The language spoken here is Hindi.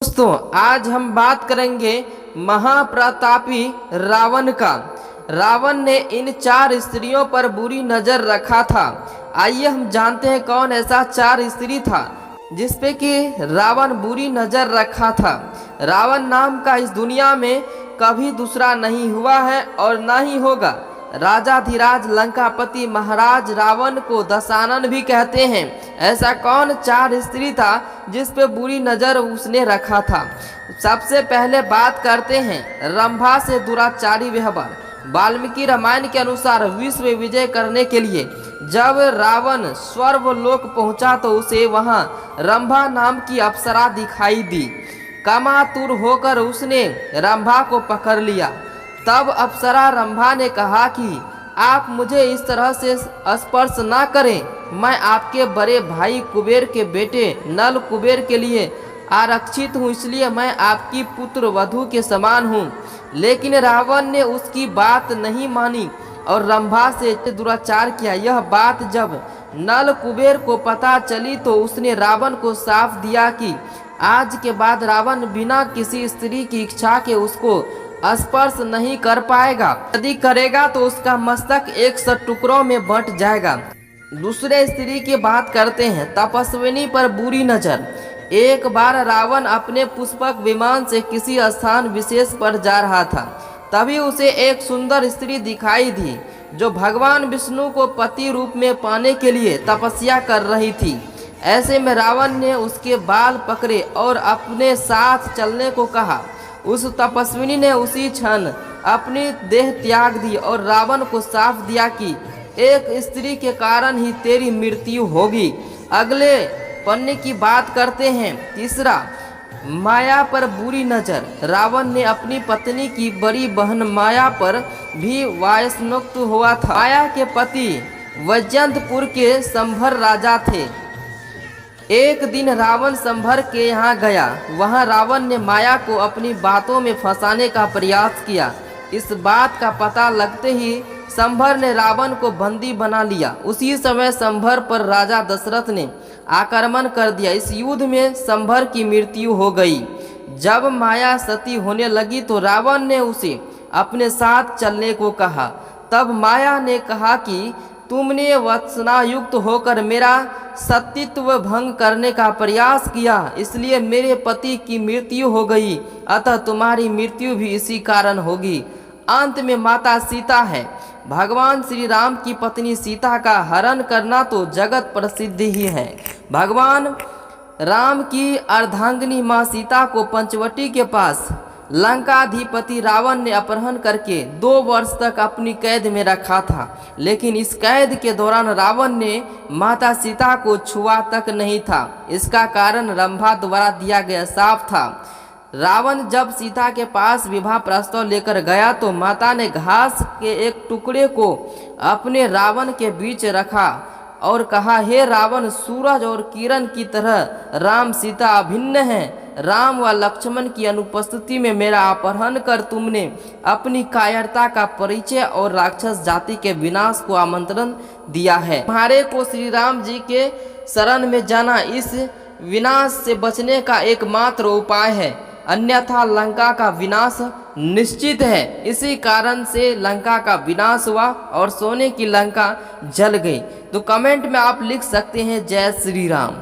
दोस्तों, आज हम बात करेंगे महाप्रतापी रावण का। रावण ने इन 4 स्त्रियों पर बुरी नजर रखा था। आइए हम जानते हैं कौन ऐसा 4 स्त्री था जिसपे कि रावण बुरी नजर रखा था। रावण नाम का इस दुनिया में कभी दूसरा नहीं हुआ है और ना ही होगा। राजाधिराज लंकापति महाराज रावण को दशानन भी कहते हैं। ऐसा कौन 4 स्त्री था जिस पे बुरी नजर उसने रखा था। सबसे पहले बात करते हैं रंभा से दुराचारी व्यवहार। वाल्मीकि रामायण के अनुसार विश्व विजय करने के लिए जब रावण स्वर्गलोक पहुंचा तो उसे वहां रंभा नाम की अप्सरा दिखाई दी। कामातुर होकर उसने रंभा को पकड़ लिया। तब अप्सरा रंभा ने कहा कि आप मुझे इस तरह से स्पर्श ना करें, मैं आपके बड़े भाई कुबेर के बेटे नल कुबेर के लिए आरक्षित हूँ, इसलिए मैं आपकी पुत्र वधू के समान हूँ। लेकिन रावण ने उसकी बात नहीं मानी और रंभा से दुराचार किया। यह बात जब नल कुबेर को पता चली तो उसने रावण को साफ दिया कि आज के बाद रावण बिना किसी स्त्री की इच्छा के उसको स्पर्श नहीं कर पाएगा। यदि करेगा तो उसका मस्तक 100 टुकड़ों में बंट जाएगा। दूसरे स्त्री की बात करते हैं तपस्विनी पर बुरी नजर। एक बार रावण अपने पुष्पक विमान से किसी स्थान विशेष पर जा रहा था। तभी उसे एक सुंदर स्त्री दिखाई दी जो भगवान विष्णु को पति रूप में पाने के लिए तपस्या कर रही थी। ऐसे में रावण ने उसके बाल पकड़े और अपने साथ चलने को कहा। उस तपस्विनी ने उसी क्षण अपनी देह त्याग दी और रावण को साफ दिया कि एक स्त्री के कारण ही तेरी मृत्यु होगी। अगले पन्ने की बात करते हैं तीसरा माया पर बुरी नजर। रावण ने अपनी पत्नी की बड़ी बहन माया पर भी वायस्नोक्त हुआ था। माया के पति वैजयंतपुर के संभर राजा थे। एक दिन रावण संभर के यहाँ गया। वहाँ रावण ने माया को अपनी बातों में फंसाने का प्रयास किया। इस बात का पता लगते ही संभर ने रावण को बंदी बना लिया। उसी समय संभर पर राजा दशरथ ने आक्रमण कर दिया। इस युद्ध में संभर की मृत्यु हो गई। जब माया सती होने लगी तो रावण ने उसे अपने साथ चलने को कहा। तब माया ने कहा कि तुमने वत्सनायुक्त होकर मेरा सतीत्व भंग करने का प्रयास किया, इसलिए मेरे पति की मृत्यु हो गई, अतः तुम्हारी मृत्यु भी इसी कारण होगी। अंत में माता सीता है। भगवान श्री राम की पत्नी सीता का हरण करना तो जगत प्रसिद्ध ही है। भगवान राम की अर्धांगिनी माँ सीता को पंचवटी के पास लंकाधिपति रावण ने अपहरण करके 2 वर्ष तक अपनी कैद में रखा था। लेकिन इस कैद के दौरान रावण ने माता सीता को छुआ तक नहीं था। इसका कारण रंभा द्वारा दिया गया शाप था। रावण जब सीता के पास विवाह प्रस्ताव लेकर गया तो माता ने घास के एक टुकड़े को अपने रावण के बीच रखा और कहा, हे रावण, सूरज और किरण की तरह राम सीता अभिन्न हैं। राम व लक्ष्मण की अनुपस्थिति में मेरा अपहरण कर तुमने अपनी कायरता का परिचय और राक्षस जाति के विनाश को आमंत्रण दिया है। तुम्हारे को श्री राम जी के शरण में जाना इस विनाश से बचने का एकमात्र उपाय है, अन्यथा लंका का विनाश निश्चित है। इसी कारण से लंका का विनाश हुआ और सोने की लंका जल गई। तो कमेंट में आप लिख सकते हैं जय श्री राम।